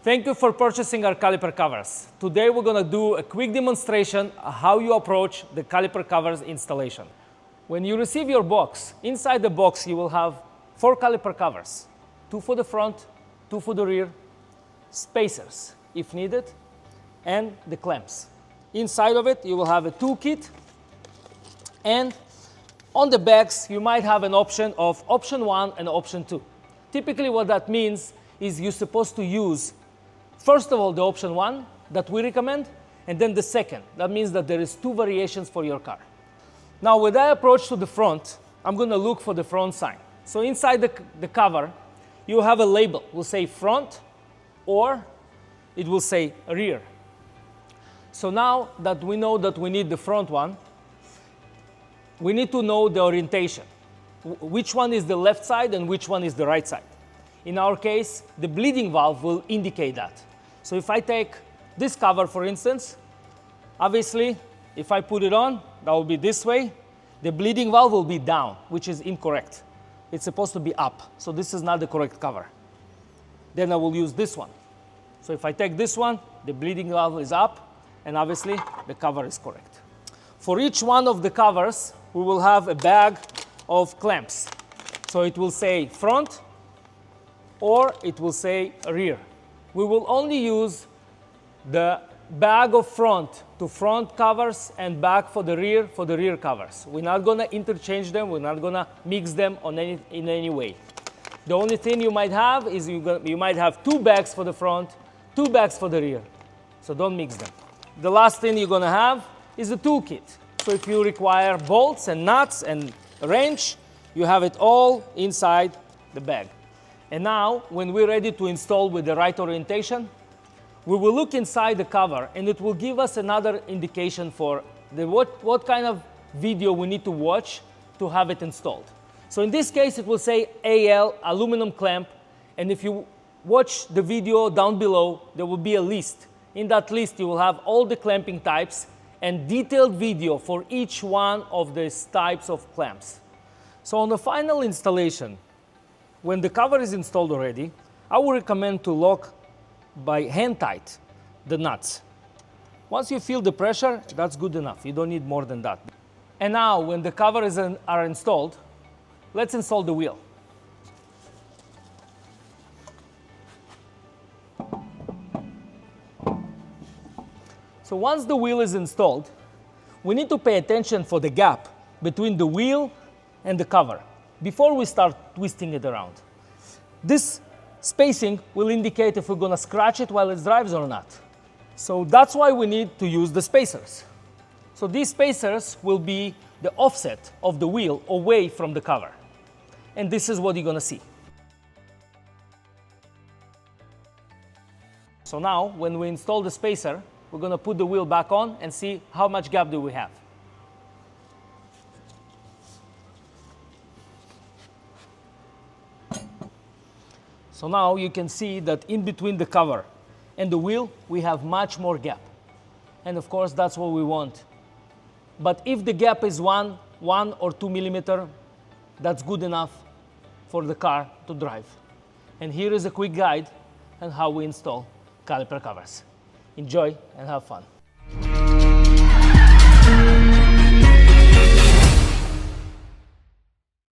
Thank you for purchasing our caliper covers. Today we're going to do a quick demonstration of how you approach the caliper covers installation. When you receive your box, inside the box you will have 4 caliper covers, 2 for the front, 2 for the rear, spacers if needed, and the clamps. Inside of it you will have a toolkit, and on the backs you might have an option of option 1 and option 2. Typically what that means is you're supposed to use first of all the option 1 that we recommend, and then the second. That means that there is 2 variations for your car. Now when I approach to the front, I'm going to look for the front sign. So inside the cover you have a label. It will say front or it will say rear. So now that we know that we need the front one, we need to know the orientation. Which one is the left side and which one is the right side. In our case, the bleeding valve will indicate that. So if I take this cover, for instance, obviously, if I put it on, that will be this way. The bleeding valve will be down, which is incorrect. It's supposed to be up. So this is not the correct cover. Then I will use this one. So if I take this one, the bleeding valve is up, and obviously, the cover is correct. For each one of the covers, we will have a bag of clamps. So it will say front, or it will say rear. We will only use the bag of front to front covers and bag for the rear covers. We're not going to interchange them. We're not going to mix them in any way. The only thing you might have is you might have 2 bags for the front, 2 bags for the rear. So don't mix them. The last thing you're going to have is a toolkit. So if you require bolts and nuts and a wrench, you have it all inside the bag. And now, when we're ready to install with the right orientation, we will look inside the cover and it will give us another indication for what kind of video we need to watch to have it installed. So in this case, it will say AL, aluminum clamp, and if you watch the video down below, there will be a list. In that list, you will have all the clamping types and detailed video for each one of these types of clamps. So on the final installation, when the cover is installed already, I would recommend to lock by hand tight the nuts. Once you feel the pressure, that's good enough. You don't need more than that. And now, when the covers are installed, let's install the wheel. So once the wheel is installed, we need to pay attention for the gap between the wheel and the cover before we start twisting it around. This spacing will indicate if we're going to scratch it while it drives or not. So that's why we need to use the spacers. So these spacers will be the offset of the wheel away from the cover. And this is what you're going to see. So now, when we install the spacer, we're going to put the wheel back on and see how much gap do we have. So now you can see that in between the cover and the wheel, we have much more gap. And of course, that's what we want. But if the gap is 1 or 2 millimeter, that's good enough for the car to drive. And here is a quick guide on how we install caliper covers. Enjoy and have fun.